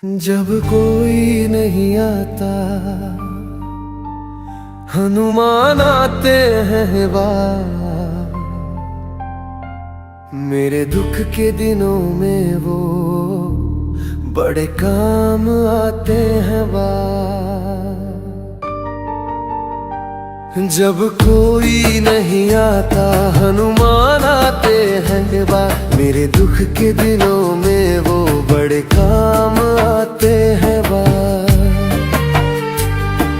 जब कोई नहीं आता हनुमान आते हैं बार। मेरे दुख के दिनों में वो बड़े काम आते हैं बार। जब कोई नहीं आता हनुमान आते हैं बार। मेरे दुख के दिनों में वो बड़े काम आते हैं बार।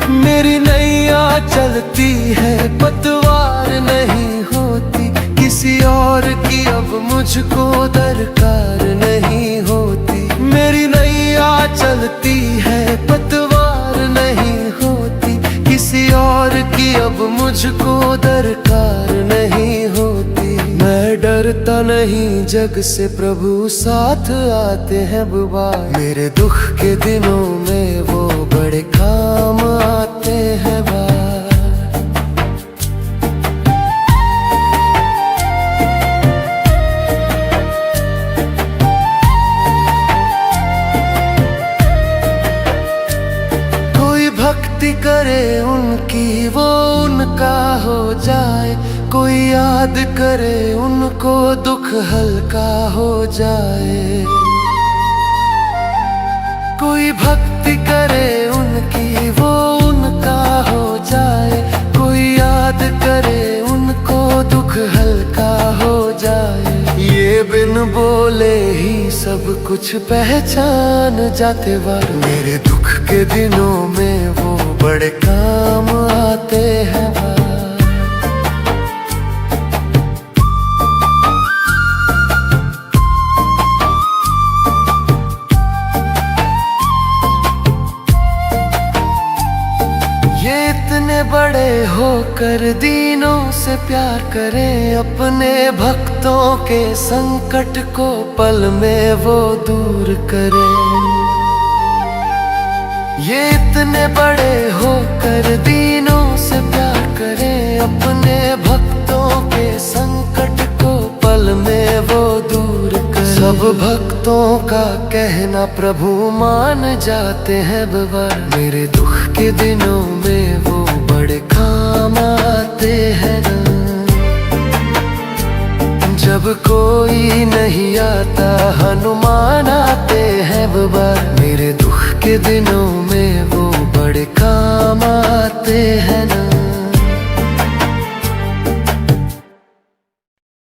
मेरी नैया चलती है पतवार नहीं होती, किसी और की अब मुझको दरकार नहीं होती। मेरी नैया चलती है पतवार नहीं होती, किसी और की अब मुझको दरकार नहीं होती। मैं डरता नहीं जग से, प्रभु साथ आते हैं बार। मेरे दुख के दिनों में वो बड़े काम आते हैं बार। कोई भक्ति करे उनकी वो उनका हो जाए, कोई याद करे उनको दुख हल्का हो जाए। कोई भक्ति करे उनकी वो उनका हो जाए, कोई याद करे उनको दुख हल्का हो जाए। ये बिन बोले ही सब कुछ पहचान जाते बार। मेरे दुख के दिनों में वो बड़े काम आते हैं बार। ये इतने बड़े होकर दीनों से प्यार करें, अपने भक्तों के संकट को पल में वो दूर करें। ये इतने बड़े होकर दीनों से प्यार करें, अपने भक्तों के संकट को पल में वो दूर करें। सब भक्तों का कहना प्रभु मान जाते हैं बार। मेरे दुख के दिनों में वो बड़े काम आते हैं ना। जब कोई नहीं आता हनुमान आते हैं बार। मेरे दुख के दिनों में वो बड़े काम आते हैं ना।